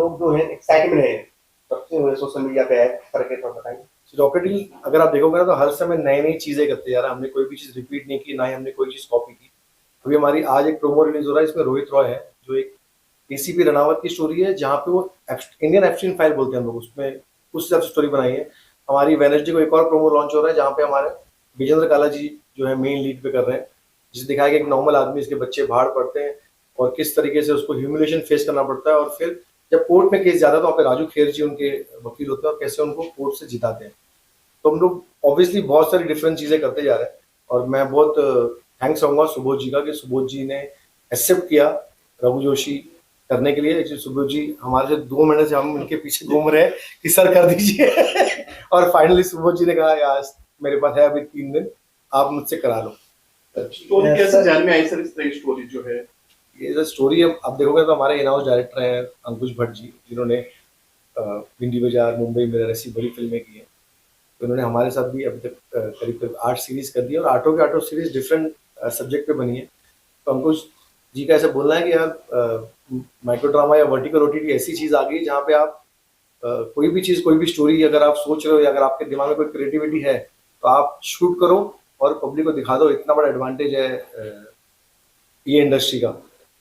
लोग जो है एक्साइटमेंट है सबसे सोशल मीडिया पे है करके तो बताएंगे। रॉकेट लीग अगर आप देखोगे ना तो हर समय नई नई चीजें करते जा रहा है। हमने कोई भी चीज रिपीट नहीं की, ना ही हमने कोई चीज कॉपी की। अभी हमारी आज एक प्रोमो रिलीज हो रहा है, इसमें रोहित रॉय है जो एक एसीपी रनावत की स्टोरी है, जहाँ पे वो इंडियन एब्स्टीन फाइल बोलते हैं हम लोग, उसमें उस हिसाब से स्टोरी बनाई है। हमारी वेडनेसडे को एक और प्रोमो लॉन्च हो रहा है जहाँ पे हमारे विजेंद्र काला जी जो है मेन लीड पे कर रहे हैं, जिसे दिखाया गया एक नॉर्मल आदमी, इसके बच्चे बाहर पढ़ते हैं और किस तरीके से उसको ह्यूमिलेशन फेस करना पड़ता है, और फिर जब कोर्ट में केस जाता है तो वहाँ पे राजू खेर जी उनके वकील होते हैं और कैसे उनको कोर्ट से जिताते हैं। तो हम लोग ऑब्वियसली बहुत सारी डिफरेंट चीजें करते जा रहे हैं, और मैं बहुत थैंक्स कहूँगा सुबोध जी का कि सुबोध जी ने एक्सेप्ट किया रघु जोशी करने के लिए। एक्चुअली सुबोध जी हमारे से 2 महीने से हम उनके पीछे घूम रहे हैं कि सर कर दीजिए और फाइनली सुबोध जी ने कहा यार मेरे पास है अभी 3 दिन, आप मुझसे करा लो। स्टोरी कैसे ध्यान में आई सर? इस तरह की स्टोरी जो है, ये जो स्टोरी अब देखोगे तो हमारे इन हाउस डायरेक्टर हैं अंकुश भट्ट जी, जिन्होंने भिंडी बाजार, मुंबई मेरा ऐसी बड़ी फिल्में की हैं। तो उन्होंने हमारे साथ भी अभी तक करीब करीब 8 सीरीज कर दी है, और आठों के आठों सीरीज डिफरेंट सब्जेक्ट पे बनी है। तो अंकुश जी का ऐसा बोलना है कि यार माइक्रो ड्रामा या वर्टिकल ओटीटी ऐसी चीज़ आ गई जहाँ पे आप कोई भी चीज़, कोई भी स्टोरी अगर आप सोच रहे हो या अगर आपके दिमाग में कोई क्रिएटिविटी है तो आप शूट करो और पब्लिक को दिखा दो। इतना बड़ा एडवांटेज है ये इंडस्ट्री का।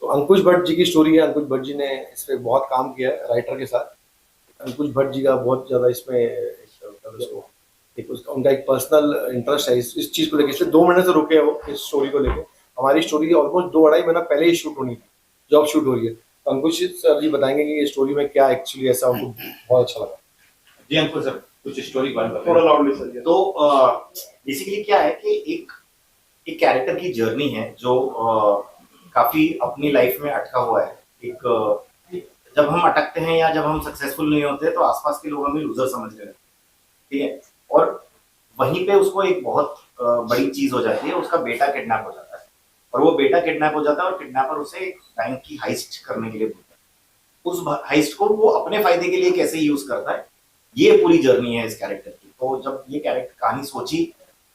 तो अंकुश भट्ट जी की स्टोरी है, अंकुश भट्ट जी ने इस पर बहुत काम किया है राइटर के साथ। अंकुश भट्ट जी का बहुत ज़्यादा इसमें उनका एक पर्सनल इंटरेस्ट है इस चीज़ को लेकर, इसलिए 2 महीने से रुके हैं वो इस स्टोरी को लेकर। हमारी स्टोरी ऑलमोस्ट 2-2.5 महीना पहले ही शूट होनी थी, जॉब शूट हो रही है। तो अंकुश सर जी बताएंगे कि ये स्टोरी में क्या एक्चुअली ऐसा उनको बहुत अच्छा लगा। जी अंकुश सर, कुछ स्टोरी थोड़ा लाउडली सर। तो बेसिकली क्या है कि एक कैरेक्टर की जर्नी है जो काफी अपनी लाइफ में अटका हुआ है। जब हम अटकते हैं या जब हम सक्सेसफुल नहीं होते तो आसपास के लोग हमें लूजर समझ रहे हैं, ठीक है। और वहीं पे उसको एक बहुत बड़ी चीज हो जाती है, उसका बेटा किडनैप हो जाता है, और वो बेटा किडनैप हो जाता है और किडनैपर उसे बैंक की हाइस्ट करने के लिए बोलता है। उस हाइस्ट को वो अपने फायदे के लिए कैसे यूज करता है, ये पूरी जर्नी है इस कैरेक्टर की। तो जब ये कैरेक्टर कहानी सोची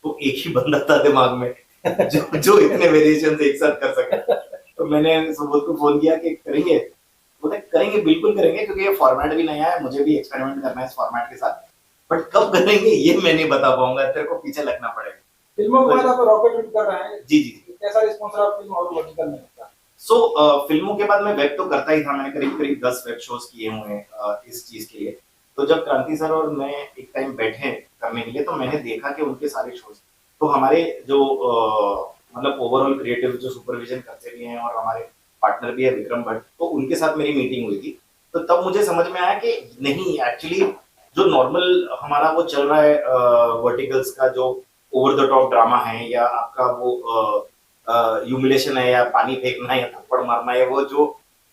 तो एक ही बंदा था दिमाग में जो इतने वेरिएशन एक साथ कर सके। तो मैंने सुबोध को फोन किया कि करेंगे, बोले करेंगे, बिल्कुल करेंगे, क्योंकि ये फॉर्मेट भी नया है, मुझे भी एक्सपेरिमेंट करना है इस फॉर्मेट के साथ, बट कब करेंगे ये मैं नहीं बता पाऊंगा, तेरे को पीछे लगना पड़ेगा। फिल्मों के बाद आप रॉकेट लीग कर रहे हैं, जी जी, कैसा रिस्पॉन्स रहा फिल्म और वर्टिकल में? फिल्मों के बाद मैं वेब तो करता ही था, मैंने करीब करीब 10 वेब शोज किए हुए हैं इस चीज के लिए। तो जब क्रांति सर और मैं एक टाइम बैठे करने के लिए तो मैंने देखा कि उनके सारे शोज, तो हमारे जो मतलब ओवरऑल क्रिएटिव जो सुपरविजन करते भी हैं और हमारे पार्टनर भी है विक्रम भट्ट, तो उनके साथ मेरी मीटिंग हुई थी। तो तब मुझे समझ में आया कि नहीं, एक्चुअली जो नॉर्मल हमारा वो चल रहा है वर्टिकल्स का जो ओवर द टॉप ड्रामा है, या आपका वो ह्यूमिलेशन है, या पानी फेंकना है, या थप्पड़ मारना है, वो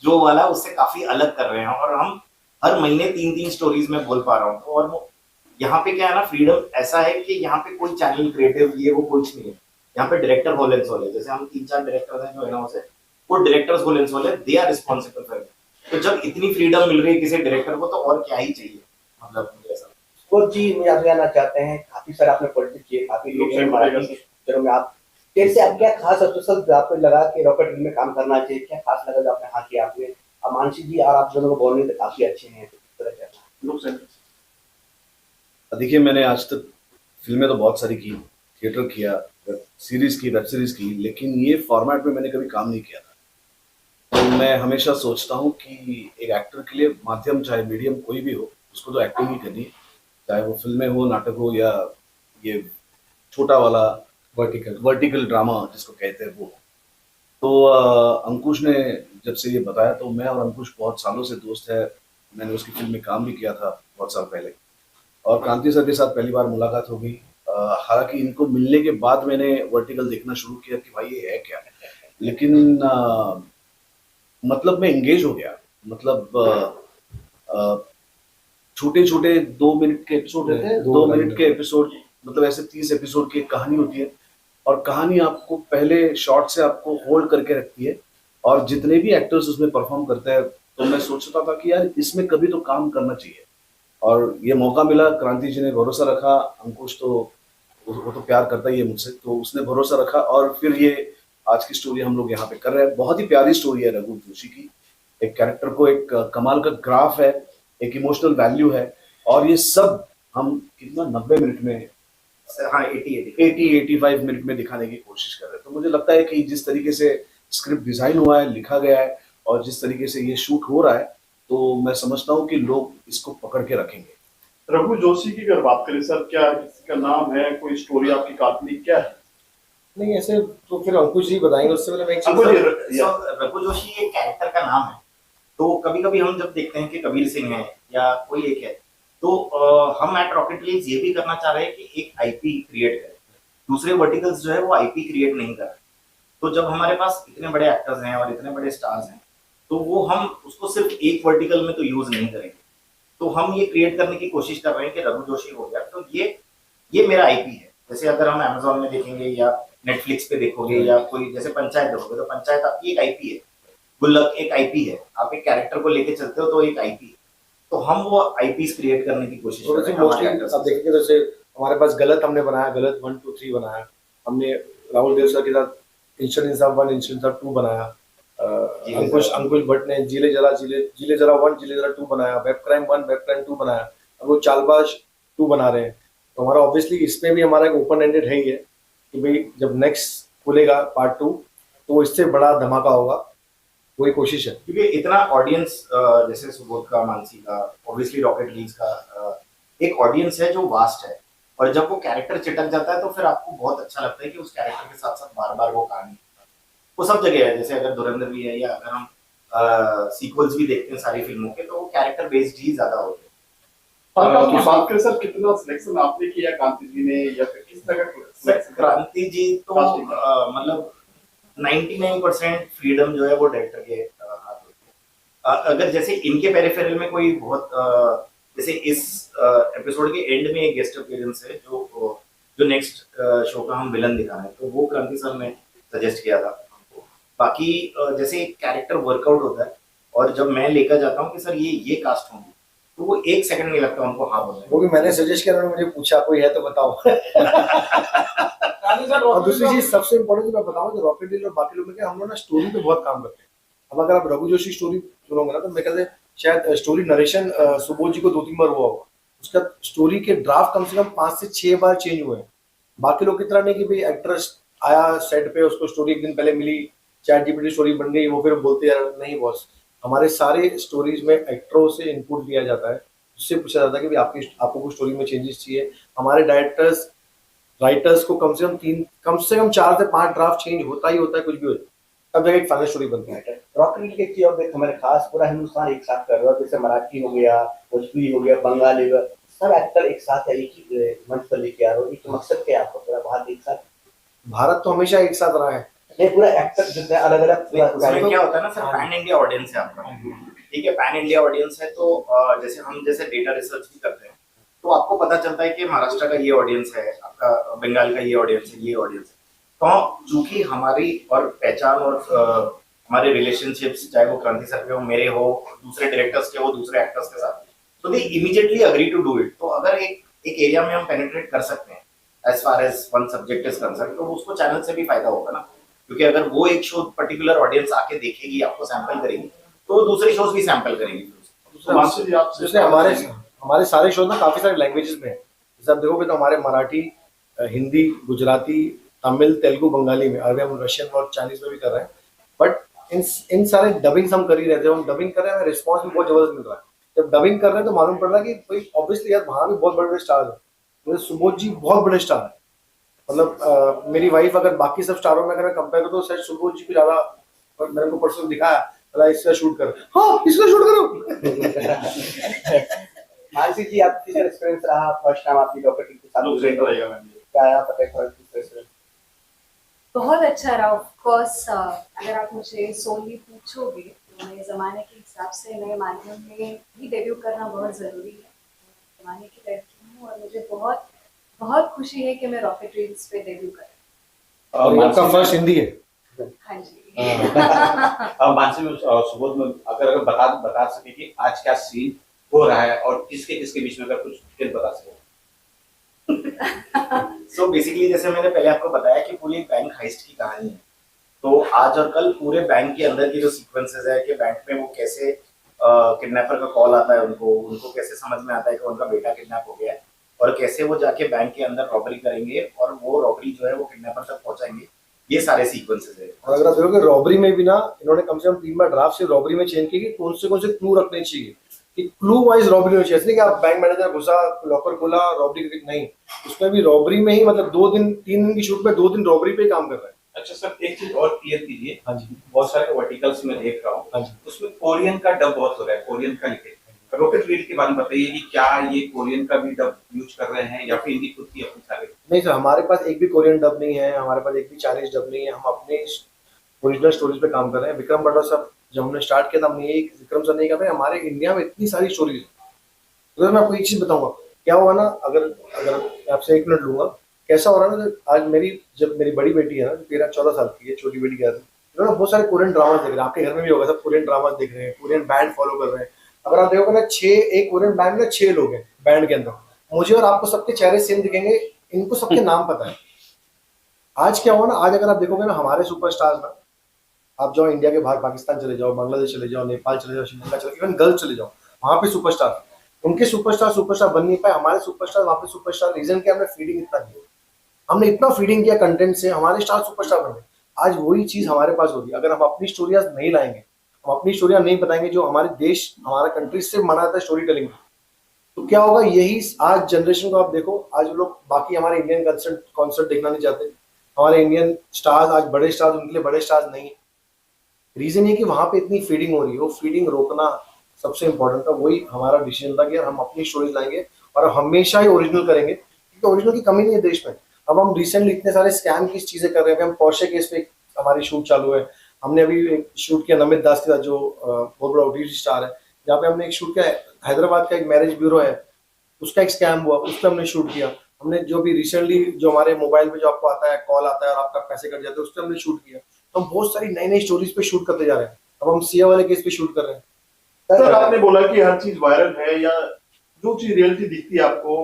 जो वाला उससे काफी अलग कर रहे हैं। और हम हर महीने 3-3 स्टोरीज में बोल पा रहा हूँ। और वो यहाँ पे क्या है ना, फ्रीडम ऐसा है कि यहाँ पे कोई चैनल क्रिएटिव ये वो कुछ नहीं है। यहाँ पे डायरेक्टर होल एंड सोल है, जैसे हम 3-4 डायरेक्टर हैं जो है ना, उसे वो डायरेक्टर्स होल एंड सोल है, they are responsible for it. तो जब इतनी फ्रीडम मिल रही है किसी डायरेक्टर को तो और क्या ही चाहिए, मतलब मुझे ऐसा। सुबोध जी मुझे आपसे जानना चाहते हैं, काफी सारे आपने पॉलिटिक्स किए, काफी लोग हैं मराठी फिल्मों में, आप कैसे, आप क्या खास स्पेशल आपको लगा कि रॉकेट लीग में काम करना चाहिए, क्या खास लगा जो आपने हाँ किया? आपने मानसी जी और आप दोनों को बोलने तो काफी अच्छे हैं, देखिए मैंने आज तक फिल्में तो बहुत सारी की, थिएटर किया, वेब सीरीज की, लेकिन ये फॉर्मेट में मैंने कभी काम नहीं किया था। तो मैं हमेशा सोचता हूँ कि एक एक्टर के लिए माध्यम चाहे मीडियम कोई भी हो, उसको तो एक्टिंग ही करनी है, चाहे वो फिल्में हो, नाटक हो, या ये छोटा वाला वर्टिकल ड्रामा जिसको कहते हैं वो। तो अंकुश ने जब से ये बताया तो मैं और अंकुश बहुत सालों से दोस्त है, मैंने उसकी फिल्म में काम भी किया था बहुत साल पहले, और क्रांति सर के साथ पहली बार मुलाकात हो गई। हालांकि इनको मिलने के बाद मैंने वर्टिकल देखना शुरू किया कि भाई ये है क्या, लेकिन मतलब मैं एंगेज हो गया। मतलब छोटे छोटे 2 मिनट के एपिसोड रहते हैं, 2 मिनट के एपिसोड, मतलब ऐसे 30 एपिसोड की कहानी होती है, और कहानी आपको पहले शॉट से आपको होल्ड करके रखती है, और जितने भी एक्टर्स उसमें परफॉर्म करते हैं, तो मैं सोचता था कि यार इसमें कभी तो काम करना चाहिए, और ये मौका मिला। क्रांति जी ने भरोसा रखा, अंकुश तो वो तो प्यार करता ही है मुझसे, तो उसने भरोसा रखा, और फिर ये आज की स्टोरी हम लोग यहाँ पे कर रहे हैं। बहुत ही प्यारी स्टोरी है रघु जोशी की, एक कैरेक्टर को एक कमाल का ग्राफ है, एक इमोशनल वैल्यू है, और ये सब हम कितना 90 मिनट में, हाँ 80 85 मिनट में दिखाने की कोशिश कर रहे हैं। तो मुझे लगता है कि जिस तरीके से स्क्रिप्ट डिजाइन हुआ है, लिखा गया है, और जिस तरीके से ये शूट हो रहा है, तो मैं समझता हूँ कि लोग इसको पकड़ के रखेंगे। रघु जोशी की अगर बात करें सर, क्या किसी का नाम है, कोई स्टोरी आपकी काल्पनिक क्या है? नहीं ऐसे तो फिर अंकुश जी बताएंगे, उससे पहले मैं एक चीज रघु जोशी एक कैरेक्टर का नाम है। तो कभी कभी हम जब देखते हैं कि कबीर सिंह है या कोई एक है, तो हम एट रॉकेट लीग्स ये भी करना चाह रहे हैं कि एक आईपी क्रिएट करें। दूसरे वर्टिकल्स जो है वो आईपी क्रिएट नहीं कर रहे। तो जब हमारे पास इतने बड़े एक्टर्स हैं और इतने बड़े स्टार्स हैं, तो वो हम उसको सिर्फ एक वर्टिकल में तो यूज नहीं करेंगे। तो हम ये क्रिएट करने की कोशिश कर रहे हैं कि रघु जोशी हो गया तो ये मेरा आईपी है। जैसे अगर हम अमेजोन में देखेंगे या नेटफ्लिक्स पे देखोगे या कोई जैसे पंचायत देखोगे, तो पंचायत आपकी एक आईपी है, गुल्लक एक आईपी है, आप एक कैरेक्टर को लेके चलते हो तो एक आईपी है। तो हम वो आईपीज क्रिएट करने की कोशिश कर रहे हैं हमारे actors आप देखेंगे तो जैसे हमारे पास गलत हमने बनाया, गलत 1 2 3 बनाया हमने, राहुल देव सर के साथ इंस्टेंट इंसाफ 1 इंस्टेंट इंसाफ 2 बनाया, अंकुश भट्ट ने जीले जरा 1 जीले जरा 2 बनाया, वेब क्राइम 1 वेब क्राइम 2 बनाया, अब वो चालबाज 2 बना रहे हैं। तो हमारा ऑब्वियसली इसमें भी हमारा एक ओपन एंडेड है ही है कि भाई जब नेक्स्ट खुलेगा पार्ट 2 तो इससे बड़ा धमाका होगा, वही कोशिश है। क्योंकि इतना ऑडियंस जैसे सुबोध का, मानसी का, ऑब्वियसली रॉकेट लीग्स का एक ऑडियंस है जो वास्ट है, और जब वो कैरेक्टर चिटक जाता है तो फिर आपको बहुत अच्छा लगता है कि उस कैरेक्टर के साथ साथ बार बार वो कहानी, वो सब जगह है। जैसे अगर धुरंधर भी है या अगर हम सीक्वल्स भी देखते हैं सारी फिल्मों के, तो वो कैरेक्टर बेस्ड ही ज्यादा होते हैं। की बात करें सर, कितना सिलेक्शन आपने किया क्रांति जी ने, या फिर किस तरह का सिलेक्शन? क्रांति जी तो मतलब 99% फ्रीडम जो है वो डायरेक्टर के हाथ होती है। अगर जैसे इनके पेरिफेरल में कोई बहुत जैसे इस एपिसोड के एंड में एक गेस्ट अपीयरेंस है जो नेक्स्ट शो का हम विलन दिखा रहे हैं, तो वो क्रांति सर ने सजेस्ट किया था हमको। बाकी जैसे एक कैरेक्टर वर्कआउट होता है और जब मैं लेकर जाता हूँ कि सर ये कास्ट होंगी, तो वो 1 सेकंड नहीं लगता उनको हाँ बोलने में। वो भी मैंने सजेस्ट किया, उन्होंने मुझे पूछा कोई है तो बताओ। और दूसरी चीज सबसे इम्पोर्टेंट मैं बताऊं तो रॉकेट लीग और बाकी लोग में क्या हम लोग ना स्टोरी पे बहुत काम करते हैं। अब अगर आप रघु जोशी स्टोरी सुनोगे ना तो मेरे ख्याल से शायद स्टोरी नरेशन सुबोध जी को 2-3 बार हुआ होगा, उसका स्टोरी के ड्राफ्ट कम से कम 5 से 6 बार चेंज हुए हैं। बाकी लोग की तरह नहीं कि भाई एक्ट्रेस आया सेट पे, उसको स्टोरी एक दिन पहले मिली, चैट जीपीटी स्टोरी बन गई, वो फिर बोलते यार नहीं बॉस। हमारे सारे स्टोरीज में एक्टरों से इनपुट लिया जाता है, उससे पूछा जाता है कि भाई आपको कुछ स्टोरी में चेंजेस चाहिए। हमारे डायरेक्टर्स राइटर्स को कम से कम 4 से 5 ड्राफ्ट चेंज होता ही होता है, कुछ भी होता है, तब जाके एक फाइनल स्टोरी बनती है। रॉकेट लीग एक चीज और देख, हमारे खास पूरा हिंदुस्तान एक साथ कर रहा है, जैसे मराठी हो गया, भोजपुरी हो गया, बंगाली हो गया, सब एक्टर एक साथ एक ही मंच पर लेके आ रहे हो। एक मकसद क्या है आपका, पूरा भारत एक साथ? भारत तो हमेशा एक साथ रहा है, नहीं पूरा एक्टर जितने अलग अलग उसमें क्या होता है ना सर, पैन इंडिया ऑडियंस है आपका, ठीक है, पैन इंडिया ऑडियंस है। तो जैसे डेटा रिसर्च भी करते हैं तो आपको पता चलता है कि महाराष्ट्र का ये ऑडियंस है, आपका बंगाल का ये ऑडियंस है, ये ऑडियंस है। तो चूंकि हमारी और पहचान और हमारे रिलेशनशिप्स, चाहे वो क्रांति सर के हो, मेरे हो, दूसरे डायरेक्टर्स के हो, दूसरे एक्टर्स के साथ, तो they immediately agree to do it. तो अगर एक एरिया में हम पेनिट्रेट कर सकते हैं as far as one subject is concern, तो उसको चैनल से भी फायदा होगा ना, क्योंकि अगर वो एक शो पर्टिकुलर ऑडियंस आके देखेगी, आपको सैंपल करेगी, तो दूसरे शोज भी सैंपल करेगी। दूसरे हमारे सारे शो ना काफी सारे लैंग्वेजेस में है। जैसे आप देखोगे तो हमारे मराठी, हिंदी, गुजराती, तमिल, तेलुगु, बंगाली में, अभी हम रशियन और चाइनीज में भी कर रहे हैं। बट इन सारे डबिंग हम कर ही रहे थे। हम डबिंग कर रहे हैं, रिस्पॉन्स भी बहुत जबरदस्त मिल रहा है। जब डबिंग कर रहे हैं तो मालूम पड़ रहा है कि भाई ऑब्वियसली यार वहाँ भी बहुत बड़े बड़े स्टार है, मुझे सुबोध जी बहुत बड़े स्टार है। मतलब मेरी वाइफ अगर बाकी सब स्टारों में अगर मैं कंपेयर करूँ तो शायद सुबोध जी को ज्यादा, मैंने को परसों दिखाया, बोला इसका शूट करो, हाँ इसका शूट करो। मानसी जी, आपकी जो एक्सपीरियंस रहा फर्स्ट टाइम आपकी रॉकेट लीग के साथ, क्या आप बताइए? बहुत अच्छा रहा। ऑफ कोर्स अगर आप मुझे सोली पूछोगे तो नए ज़माने के हिसाब से नए माध्यम में भी डेब्यू करना बहुत ज़रूरी है। ज़माने की लड़की हूँ और मुझे बहुत बहुत खुशी है कि मैं रॉकेट लीग्स पे डेब्यू कर रही और आपका फर्स्ट हिंदी है? हूँ। हाँ जी। मानसी में सुबोध में अगर बता सके कि आज क्या सीन हो रहा है और किसके किसके बीच में, अगर कुछ डिटेल बता सके। So basically जैसे मैंने पहले आपको बताया कि पूरी बैंक हाइस्ट की कहानी है। तो आज और कल पूरे बैंक के अंदर की जो सीक्वेंसेस है कि बैंक में वो कैसे किडनैपर का कॉल आता है, उनको कैसे समझ में आता है कि उनका बेटा किडनैप हो गया है, और कैसे वो जाके बैंक के अंदर रॉबरी करेंगे और वो रॉबरी जो है वो किडनैपर तक पहुंचाएंगे, ये सारे सीक्वेंसेस है। और अगर आप देखोगे रॉबरी में भी ना इन्होंने कम से कम 3 बार ड्राफ्ट से रॉबरी में चेंज की कि कौन से क्लू रखने चाहिए, कि क्लू वाइज रॉबरी होनी चाहिए। इसलिए कि आप बैंक मैनेजर घुसा, लॉकर खोला, रॉबरी नहीं, उसमें भी रॉबरी में ही मतलब 3 दिन की शूट में 2 दिन रॉबरी पे ही काम कर रहा है। अच्छा सर, एक चीज और क्लियर कीजिए। हाँ जी, बहुत सारे वर्टिकल्स में देख रहा हूँ, हाँ जी। उसमें कोरियन का डब बहुत हो रहा है, कोरियन का लिखे। रॉकेट रील के बारे में बताइए कि क्या ये कोरियन का भी डब यूज कर रहे हैं या फिर इनकी खुद की अपनी सारे? नहीं सर, हमारे पास एक भी कोरियन डब नहीं है, हमारे पास एक भी चाइनीज डब नहीं है। हम अपने ओरिजिनल स्टोरीज पे काम कर रहे हैं। विक्रम बट्टा सर जब हमने स्टार्ट किया था, हमने एक विक्रम सर नहीं कहते, हमारे इंडिया में इतनी सारी स्टोरीज है। तो मैं आपको एक चीज बताऊंगा, क्या हुआ ना, अगर आपसे 1 मिनट लूंगा, कैसा हो रहा है ना, आज जब मेरी बड़ी बेटी है ना, 13-14 साल की है, छोटी बेटी क्या है, बहुत सारे कोरियन ड्रामा देख रहे हैं। आपके घर में भी होगा, सब कोरियन ड्रामा देख रहे हैं, कोरियन बैंड फॉलो कर रहे हैं। अगर आप देखोगे ना, एक कोरियन बैंड में 6 लोग हैं बैंड के अंदर, मुझे और आपको सबके चेहरे सेम दिखेंगे, इनको सबके नाम पता है। आज क्या हुआ ना, आज अगर आप देखोगे ना, हमारे सुपरस्टार्स ना, आप जाओ इंडिया के बाहर, पाकिस्तान चले जाओ, बांग्लादेश चले जाओ, नेपाल चले जाओ, श्रीलंका चले जाओ, इवन गल्फ चले जाओ, वहां पे सुपरस्टार, उनके सुपरस्टार बन नहीं पाए, हमारे सुपरस्टार वहां पे सुपरस्टार। रीजन क्या, हमने फीडिंग इतना की, हमने इतना फीडिंग किया कंटेंट से, हमारे स्टार सुपरस्टार बन गए। आज वही चीज हमारे पास होगी, अगर हम अपनी स्टोरियां नहीं लाएंगे, हम अपनी स्टोरियां नहीं बताएंगे जो हमारे देश, हमारा कंट्री से मनाता है स्टोरी टेलिंग, तो क्या होगा, यही आज जनरेशन को आप देखो, आज लोग बाकी हमारे इंडियन कॉन्सर्ट देखना नहीं चाहते, हमारे इंडियन स्टार्स आज बड़े स्टार्स, उनके लिए बड़े स्टार्स नहीं है। रीजन ये कि वहां पे इतनी फीडिंग हो रही है, वो फीडिंग रोकना सबसे इंपॉर्टेंट था। वही हमारा डिसीजन था कि यार हम अपनी स्टोरीज लाएंगे और हमेशा ही ओरिजिनल करेंगे, क्योंकि ओरिजिनल की कमी नहीं है देश में। अब हम रिसेंटली इतने सारे स्कैम की चीजें कर रहे हैं, हम पोर्शे केस पे हमारी शूट चालू है, हमने अभी एक शूट किया नमित दास के साथ, जो बहुत बड़ा ओटीटी स्टार है, जहाँ पे हमने एक शूट किया, हैदराबाद का एक मैरिज ब्यूरो है, उसका एक स्कैम हुआ, उस पर हमने शूट किया। हमने जो भी रिसेंटली जो हमारे मोबाइल पे जो आपको आता है, कॉल आता है और आपका पैसे कट जाते हैं, उस पर हमने शूट किया। तो हम बहुत सारी नई स्टोरीज पे शूट करते जा रहे हैं। अब हम सिया वाले केस पे शूट कर रहे हैं। सर आपने बोला कि हर चीज वायरल है, या जो चीज रियलिटी दिखती है आपको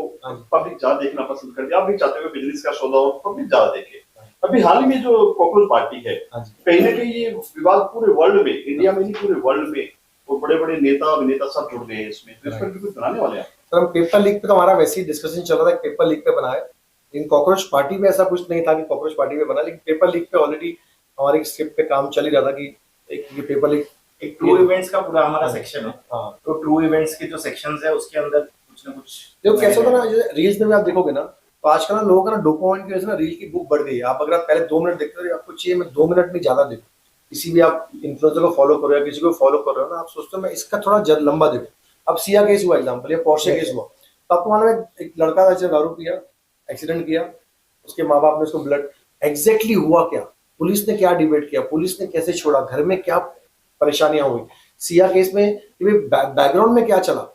पब्लिक ज्यादा देखना पसंद करती है, आप भी चाहते हो बिजनेस का सौदा हो पब्लिक ज्यादा देखे। अभी हाल ही में जो कॉकरोच पार्टी है, कहीं ना कहीं ये विवाद पूरे वर्ल्ड में, इंडिया में नहीं पूरे वर्ल्ड में, और बड़े बड़े नेता अभिनेता सब जुड़ गए हैं इसमें, तो इस पर भी कुछ बनाने वाले हैं? सर हम पेपर लीक पे तो हमारा वैसे ही डिस्कशन चल रहा था, पेपर लीक पे बनाए, लेकिन कॉकरोच पार्टी में ऐसा कुछ नहीं था कि कॉकरोच पार्टी पे बना, लेकिन पेपर लीक पे ऑलरेडी हमारी स्क्रिप्ट पे काम चल ही रहा था कि एक ये पेपर लीक, एक ट्रू इवेंट्स का पूरा हमारा सेक्शन है। हाँ, तो ट्रू इवेंट्स के जो सेक्शंस है उसके अंदर कुछ ना कुछ जो कैसे होता है ना, रील्स में भी आप देखोगे ना, तो आजकल ना लोगों का ना डोपामाइन की वजह से ना रील की बुक बढ़ गई है। आप अगर आप पहले 2 मिनट देखते थे, आपको चाहिए मैं 2 मिनट नहीं ज्यादा देखूं। किसी भी आप इन्फ्लुएंसर को फॉलो कर रहे हो, किसी को फॉलो कर रहे हो ना, आप सोचते हो मैं इसका थोड़ा लंबा देखूं। अब सिया केस हुआ एग्जाम्पल, या पोर्शे केस हुआ, तो आपको मालूम है एक लड़का था दारू पिया, एक्सीडेंट किया, उसके माँ बाप ने उसको ब्लड, एग्जैक्टली हुआ क्या, पुलिस ने क्या डिबेट किया, पुलिस ने कैसे छोड़ा, घर में क्या परेशानियां हुई, सिया केस में बैकग्राउंड में क्या चला,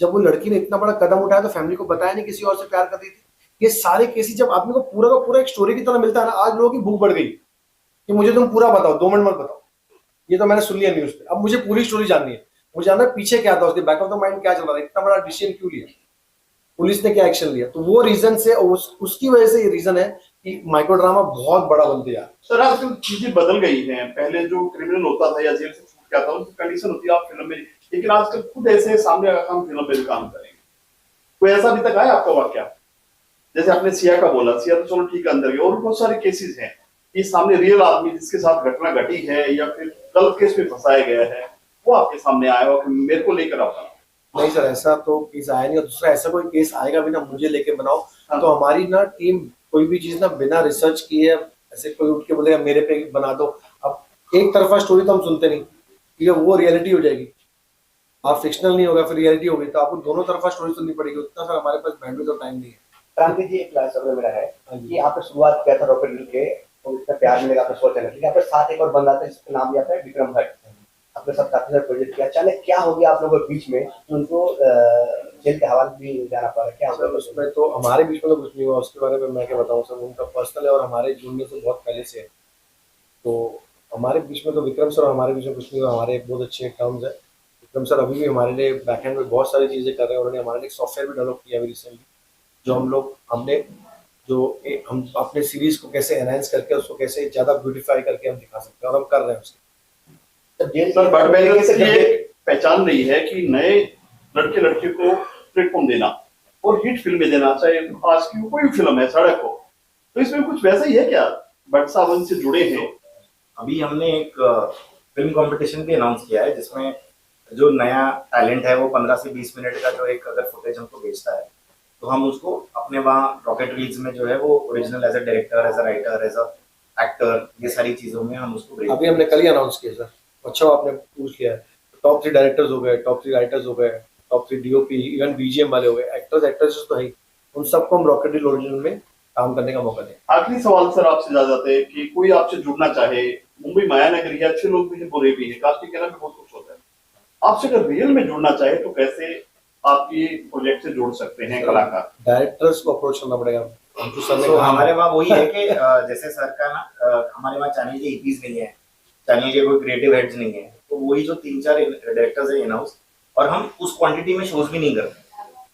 जब वो लड़की ने इतना बड़ा कदम उठाया तो फैमिली को बताया नहीं किसी और से प्यार करती थी। ये सारे केसेस जब आदमी को पूरा का पूरा एक स्टोरी की तरह मिलता है ना, आज लोगों की भूख बढ़ गई कि मुझे तुम पूरा बताओ, 2 मिनट मत बताओ, ये तो मैंने सुन लिया न्यूज पे, अब मुझे पूरी स्टोरी जाननी है, मुझे जानना है पीछे क्या था, उसके बैक ऑफ द माइंड क्या चल रहा था, इतना बड़ा डिसीजन क्यों लिया, पुलिस ने क्या एक्शन लिया। तो वो रीजन से, उसकी वजह से ये रीजन है कि माइक्रो ड्रामा बहुत बड़ा बनते जा। सर आजकल चीजें बदल गई हैं, पहले जो क्रिमिनल होता था या जेल से छूट गया था उनकी कंडीशन होती है आप फिल्म में, लेकिन आजकल खुद ऐसे सामने आकर हम फिल्म में भी काम करेंगे। कोई ऐसा अभी तक आया आपका वाक्या, जैसे आपने सिया का बोला, सिया तो चलो ठीक है अंदर गया, और बहुत सारे केसेस हैं कि सामने रियल आदमी जिसके साथ घटना घटी है या फिर गलत केस में फंसाया गया है, वो आपके सामने आया हो कि मेरे को लेकर आप? नहीं सर, ऐसा तो केस आया नहीं, और दूसरा ऐसा कोई केस आएगा भी ना मुझे लेके बनाओ। हाँ। तो हमारी ना टीम कोई भी चीज ना बिना रिसर्च किए ऐसे कोई उठ के बोलेगा मेरे पे बना दो, अब एक तरफा स्टोरी तो हम सुनते नहीं, ठीक है, वो रियलिटी हो जाएगी, आप फिक्शनल नहीं होगा फिर रियलिटी होगी, तो आपको दोनों तरफा स्टोरी सुननी पड़ेगी, उतना सर हमारे पास बैंडविड्थ और टाइम नहीं है। क्रांति जी, एक लास्ट सवाल मेरा है कि आपने शुरुआत किया था रॉकेट रील के, और इतना प्यार मिलेगा आपने सोचा नहीं, लेकिन आपके साथ एक और बंदा था जिसका नाम लिया था विक्रम भट्ट, आपके साथ काफी सारे प्रोजेक्ट किया, अचानक क्या हो गया आप लोगों के बीच में, उनको जेल के हवाले भी जाना पड़ा, क्या सर उसमें तो हमारे बीच में तो कुछ नहीं हुआ, उसके बारे में मैं क्या बताऊं सर, उनका पर्सनल है और हमारे जुड़ने से बहुत पहले से है, तो हमारे बीच में तो विक्रम सर और हमारे बीच में कुछ नहीं हुआ, हमारे बहुत अच्छे टर्म्स है। विक्रम सर अभी भी हमारे लिए बैकएंड में बहुत सारी चीजें कर रहे हैं, उन्होंने हमारे लिए सॉफ्टवेयर भी डेवलप किया अभी रिसेंटली, जो हमने हम अपने सीरीज को कैसे एनहांस करके उसको कैसे ज्यादा ब्यूटीफाई करके हम दिखा सकते हैं, और हम कर रहे हैं उसको। तो जेल सर बट तरीके से ये पहचान रही है कि नए लड़के लड़की को प्लेटफॉर्म देना और हिट फिल्में देना, चाहे आज की कोई फिल्म है सड़क हो, तो इसमें कुछ वैसा ही है क्या? भट्ट सावन से जुड़े हैं। अभी हमने एक फिल्म कंपटीशन भी अनाउंस किया है जिसमें जो नया टैलेंट है वो 15 से 20 मिनट का जो एक अगर फुटेज हमको भेजता है तो हम उसको अपने वहाँ रॉकेट रील्स में जो है वो original as a director, as a writer, as an actor, ये सारी चीजों में हम उसको भेजते हैं। अभी हमने कल ही अनाउंस किया सर, अच्छा आपने पूछ लिया है। टॉप 3 डायरेक्टर्स हो गए, टॉप 3 राइटर्स हो गए, टॉप 3 डीओपी, इवन बीजीएम वाले हो गए, एक्टर्स एक्ट्रेसेस तो है ही, उन सबको हम रॉकेट रील ओरिजिनल में काम करने का मौका दें। आखिरी सवाल सर आपसे ज्यादा जाते हैं कि कोई आपसे जुड़ना चाहे, मुंबई माया नगरी है, अच्छे लोग भी हैं बुरे भी हैं, कास्टिंग कहना भी बहुत कुछ होता है, आपसे अगर रियल में जुड़ना चाहे तो कैसे आपकी प्रोजेक्ट से जोड़ सकते हैं कलाकार? डायरेक्टर्स को अप्रोच करना पड़ेगा। अंकुश सर ने तो कहा हमारे वहाँ वही है कि जैसे सर का ना हमारे वहाँ चैनल के ईपीज नहीं है, चैनल के कोई क्रिएटिव हेड्स नहीं है, तो वही जो 3-4 डायरेक्टर्स है इन हाउस, और हम उस क्वांटिटी में शोज भी नहीं करते।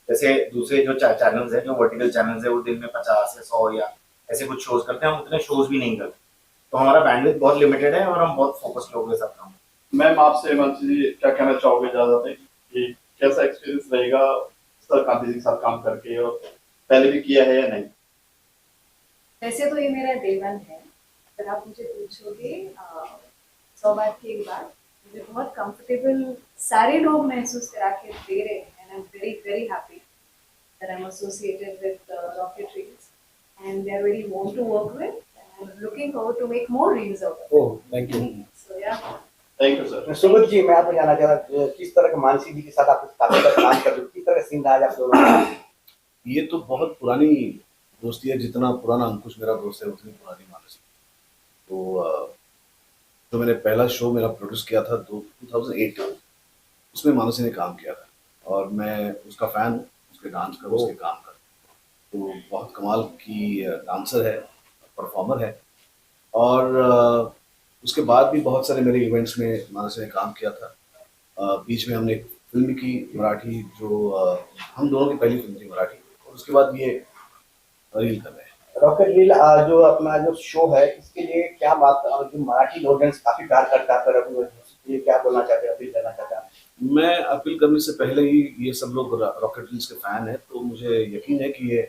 जैसे दूसरे जो चैनल्स है, जो वर्टिकल चैनल्स है, वो दिन में 50 या 100 या ऐसे कुछ शोज करते हैं, हम उतने शोज भी नहीं करते। तो हमारा बैंडविड्थ बहुत लिमिटेड है और हम बहुत फोकस्ड लोग हैं सब काम। मैम आपसे मानसी जी क्या कहना चाहोगे ज्यादा कि कैसा एक्सपीरियंस रहेगा सर कांति जी के साथ काम करके, और पहले भी किया है या नहीं? वैसे तो ये मेरा डे 1 है। अगर आप मुझे पूछोगे 100 बात की एक बात, मुझे बहुत कंफर्टेबल सारे लोग महसूस करा के दे रहे हैं, and I am very very happy that I am associated with Rocket Reels and they are very want to work with, and I am looking forward to make more reels out of oh thank you. So yeah thank you sir. Sumit ji, मैं आपको जानना चाह रहा किस तरह के मानसी जी के साथ आप काफी सारा काम कर रहे हो, किस तरह का सीन रहा आज आप दोनों का? ये तो बहुत पुरानी दोस्ती है, जितना पुराना अंकुश मेरा दोस्त है उतनी पुरानी मानसी। तो जो मैंने पहला शो मेरा प्रोड्यूस किया था 2008 में, उसमें मानसी ने काम किया था और मैं उसका फैन हूँ, उसके डांस का, उसके काम का। तो बहुत कमाल की डांसर है, परफॉर्मर है, और उसके बाद भी बहुत सारे मेरे इवेंट्स में मानसी ने काम किया था। बीच में हमने एक फिल्म की मराठी, जो हम दोनों की पहली फिल्म थी मराठी, और उसके बाद ये रील कर रहे हैं। रॉकेट रील जो अपना जो शो है, इसके लिए क्या बात, जो मराठी ऑडियंस काफी प्यार करता है, पर ये क्या बोलना चाहते हैं, अपील करना चाहते हैं? मैं अपील करने से पहले ही, ये सब लोग रॉकेट रील्स के फैन हैं, तो मुझे यकीन है कि ये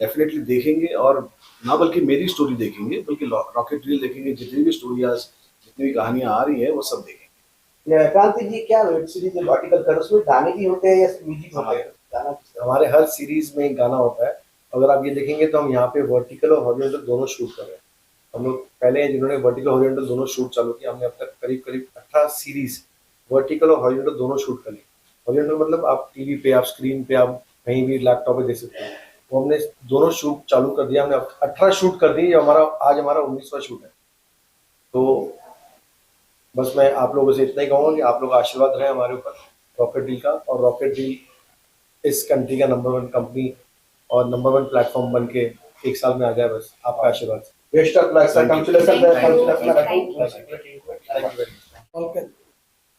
डेफिनेटली देखेंगे, और ना बल्कि मेरी स्टोरी देखेंगे बल्कि रॉकेट रील देखेंगे। जितनी भी स्टोरीज, जितनी भी कहानियां आ रही है वो सब देखेंगे। क्रांति जी, क्या वेब सीरीज वर्टिकल कर उसमें गाने भी होते हैं या म्यूजिक होते हैं? गाना किस तरह? हमारे हर सीरीज में एक गाना होता है। अगर आप ये देखेंगे तो हम यहाँ पे वर्टिकल और हॉरिजॉन्टल दोनों शूट कर रहे हैं। हम लोग पहले जिन्होंने वर्टिकल हॉरिजॉन्टल दोनों शूट चालू किया, हमने अब तक करीब करीब 18 सीरीज वर्टिकल और हॉरिजॉन्टल दोनों शूट कर ली। हॉरिजॉन्टल मतलब आप टीवी पे, आप स्क्रीन पे, आप कहीं भी लैपटॉप पे देख सकते हैं। वो हमने दोनों शूट चालू कर दिया, हमने 18 शूट कर दी। आज हमारा 19वां शूट है। तो बस मैं आप लोगों से इतना ही कहूँगा कि आप लोग आशीर्वाद रहे हमारे ऊपर रॉकेट डील का, और रॉकेट डील इस कंट्री का नंबर 1 कंपनी और नंबर 1 प्लेटफॉर्म बन के 1 साल में आ जाए, बस आपका आशीर्वाद। Best of luck sir,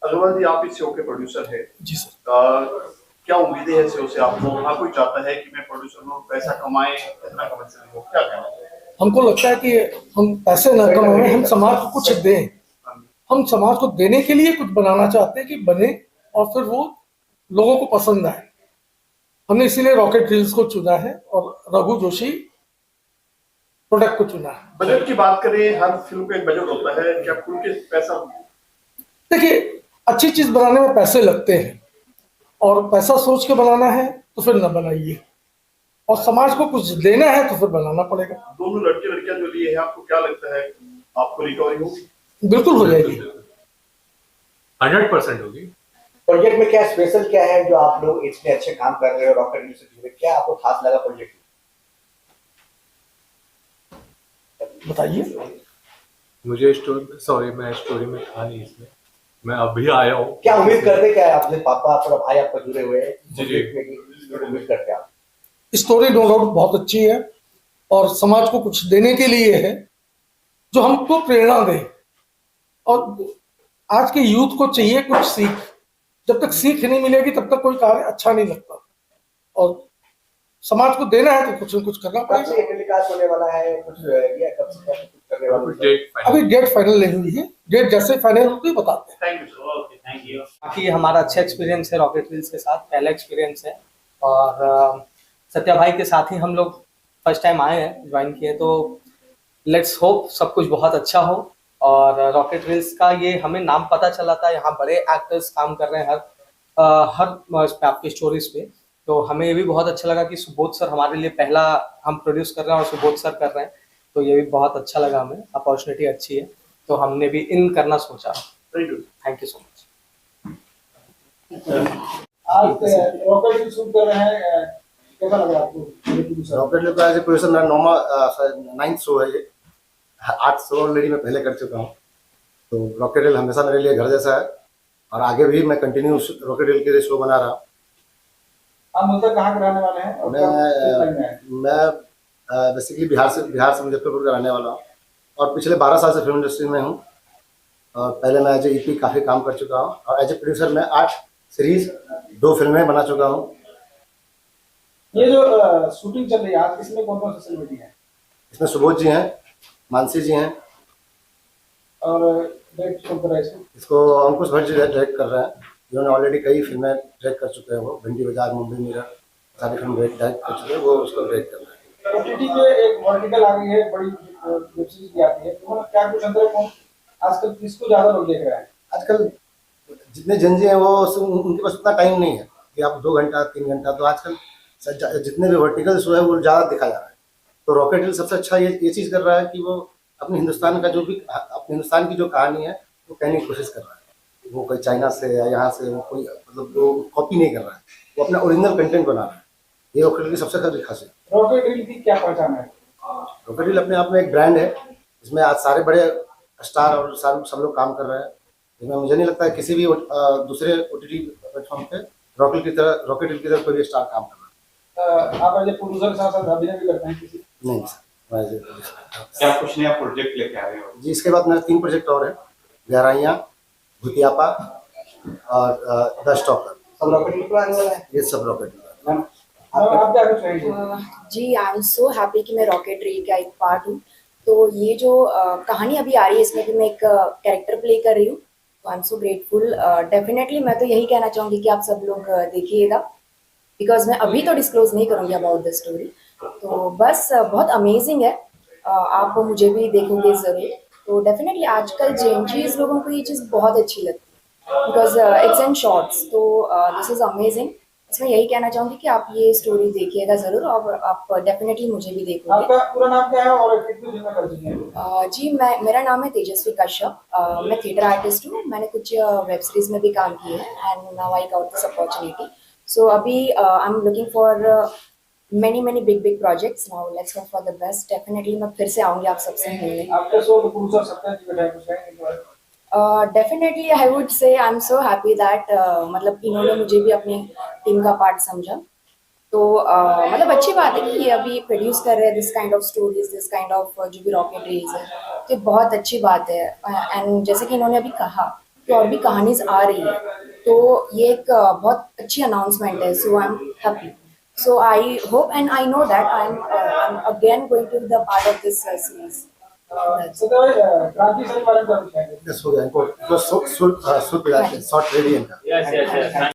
Agarwal ji, आप इस शो के प्रोड्यूसर है जी सर। क्या उम्मीदें हैं शो से आपको? हर कोई चाहता है कि मैं प्रोड्यूसर हूँ, पैसा कमाए, कितना कमर्शियल हो, क्या कहना चाहिए? हमको लगता है कि हम पैसे न कमाएं, हम समाज को कुछ दें। हम समाज को देने के लिए कुछ बनाना चाहते हैं कि बने और फिर वो लोगों को पसंद आए। हमने इसीलिए रॉकेट रील्स को चुना है और रघु जोशी प्रोडक्ट को चुना है। बजट की बात करें, हर फिल्म का एक बजट होता है, क्या खुल के पैसा? देखिए, अच्छी चीज बनाने में पैसे लगते हैं, और पैसा सोच के बनाना है तो फिर न बनाइए, और समाज को कुछ देना है तो फिर बनाना पड़ेगा। दोनों लड़के लड़कियां जो लिए हैं, आपको क्या लगता है आपको रिकवरी होगी? बिल्कुल हो जाएगी, 100% होगी। प्रोजेक्ट में क्या स्पेशल क्या है जो आप लोग इतने अच्छे काम कर रहे हो रॉकेट रील से जुड़े, क्या आपको खास लगा प्रोजेक्ट में? बताइए। मुझे स्टोरी मैं स्टोरी में था नहीं इसमें, मैं अभी आया हूँ। क्या उम्मीद करते, क्या आपसे पापा और भाई आपका जुड़े हुए हैं? जी। उम्मीद करते हैं आप? स्टोरी नो डाउट बहुत अच्छी है और समाज को कुछ देने के लिए है, जो हमको प्रेरणा दे। और आज के यूथ को चाहिए कुछ सीख। जब तक सीख नहीं मिलेगी तब तक कोई कार्य अच्छा नहीं लगता। और समाज को देना है तो कुछ न कुछ करना कब से पड़ेगा। ये टेलीकास्ट होने वाला है, कुछ ये कब से कुछ करने वाला है? डेट अभी डेट फाइनल नहीं हुई है, डेट जैसे फाइनल होगी बताते हैं। Thank you okay thank you बाकी हमारा अच्छा एक्सपीरियंस है रॉकेट रील्स के साथ, पहला एक्सपीरियंस है। और सत्या भाई के साथ ही हम लोग फर्स्ट टाइम आए हैं, ज्वाइन किए, तो लेट्स होप सब कुछ बहुत अच्छा हो। और रॉकेट रील्स का ये हमें नाम पता चला था, यहाँ बड़े एक्टर्स काम कर रहे हैं हर इस पे आपकी स्टोरीज पे, तो हमें ये भी बहुत अच्छा लगा कि सुबोध सर हमारे लिए पहला हम प्रोड्यूस कर रहे हैं और सुबोध सर कर रहे हैं, तो ये भी बहुत अच्छा लगा हमें, अपॉर्चुनिटी अच्छी है, तो हमने भी इन करना सोचा। Thank you thank you so much. आज रॉकेट रील शूट कर रहे हैं, कैसा लग रहा है आपको? रॉकेट रील का एज ए प्रोड्यूसर मेरा 9th शो है ये। 8 शो ऑलरेडी मैं पहले कर चुका हूँ, तो रॉकेट रील हमेशा मेरे लिए घर जैसा है और आगे भी मैं कंटिन्यू रॉकेट रील के लिए शो बना रहा हूँ। आप मूलतः कहाँ के रहने वाले हैं? और मैं बेसिकली बिहार से मुजफ्फरपुर का रहने वाला हूँ और पिछले 12 साल से फिल्म इंडस्ट्री में हूँ। और पहले मैं एज ए EP काफ़ी काम कर चुका हूँ और एज ए प्रोड्यूसर मैं 8 सीरीज 2 फिल्में बना चुका हूँ। ये जो शूटिंग चल रही है आज, इसमें कौन कौन से सेलिब्रिटी हैं? इसमें सुबोध जी हैं, मानसी जी हैं और डायरेक्ट कौन कर रहा है इसको? इसको अंकुश भट्ट जी डायरेक्ट कर रहे हैं, जिन्होंने ऑलरेडी कई फिल्में डायरेक्ट कर चुके हैं। वो घंटी बाजार, मुंबई मिरर सारी फिल्म डायरेक्ट कर चुके हैं, वो उसको डायरेक्ट कर रहे हैं। OTT पे एक वर्टिकल आ गई है, बड़ी वेब सीरीज भी आती है, तो क्या कुछ अंतर है? कौन आजकल किसको ज्यादा लोग देख रहे हैं? आजकल जितने जंजी हैं वो उनके पास उतना टाइम नहीं है कि आप 2 घंटा 3 घंटा, तो आजकल जितने भी वर्टिकल शो है वो ज़्यादा दिखा जा रहा है। तो रॉकेट रील सबसे अच्छा ये चीज़ कर रहा है कि वो अपने हिंदुस्तान की जो कहानी है वो कहने की कोशिश कर रहा है। वो कोई चाइना से या यहाँ से वो कोई मतलब वो कॉपी नहीं कर रहा है, वो अपना ओरिजिनल कंटेंट बना रहा है। ये रॉकेट रील की सबसे बड़ी खासियत। रॉकेट रील की क्या पहचान है? रॉकेट रील अपने आप में एक ब्रांड है, इसमें आज सारे बड़े स्टार और सब लोग काम कर रहे हैं, जिसमें मुझे नहीं लगता है किसी भी दूसरे OTT प्लेटफॉर्म पे रॉकेट रील की तरह कोई भी स्टार काम कर रहा है। आप एज ए प्रोड्यूसर के साथ साथ अभिनय भी करते हैं किसी? नहीं सर, क्या कुछ नया प्रोजेक्ट लेके आ रहे हो? जी इसके बाद मेरे 3 प्रोजेक्ट और हैं, गहराइयाँ, भूतियापा और द स्टॉकर। सब रॉकेट रील पर आने वाला है। ये सब रॉकेट रील। मैम आप क्या कुछ कहेंगे? जी आई एम सो हैप्पी कि मैं रॉकेट रील का एक पार्ट हूँ। तो ये जो कहानी अभी आ रही है इसमें भी मैं एक कैरेक्टर प्ले कर रही हूँ, तो I am so grateful. Definitely मैं तो यही कहना चाहूँगी कि आप सब लोग देखिएगा, बिकॉज मैं अभी तो डिस्क्लोज नहीं करूँगी अबाउट द स्टोरी। तो बस बहुत अमेजिंग है, आप मुझे भी देखोगे ज़रूर। तो डेफिनेटली आजकल जेएनजीज लोगों को ये चीज़ बहुत अच्छी लगती है, बिकॉज इट्स इन शॉर्ट्स, तो दिस इज़ अमेजिंग। इसमें यही कहना चाहूँगी कि आप ये स्टोरी देखिएगा ज़रूर और आप डेफिनेटली मुझे भी देखोगे। आपका पूरा नाम क्या है और कितनी फिल्में कर चुके हैं? जी मेरा नाम है तेजस्वी कश्यप, मैं थिएटर आर्टिस्ट हूँ। मैंने कुछ वेब सीरीज में भी काम किया है and now I got this opportunity. So अभी I am looking for many big projects now. Let's hope for the best. Definitely मैं फिर से आऊँगी आप सबसे मिलने। आपके शो के प्रोड्यूसर सत्या जी बैठे हैं, कुछ कहेंगे? Definitely I would say I am so happy that मतलब इन्होंने मुझे भी अपनी टीम का पार्ट समझा, तो मतलब अच्छी बात है कि ये अभी प्रोड्यूस कर रहे हैं this kind of stories, this kind of जो भी रॉकेट रील्स है, तो ये बहुत अच्छी बात है। एंड जैसे कि इन्होंने अभी कहा कि और भी कहानीज आ रही है, तो ये एक बहुत अच्छी अनाउंसमेंट है। So I am happy, so I hope and I know that I'm again going to be the part of this series. Satya भाई, क्रांति सर के बारे में क्या कुछ कहेंगे? हो गया इनको शॉर्ट रेडी है इनका।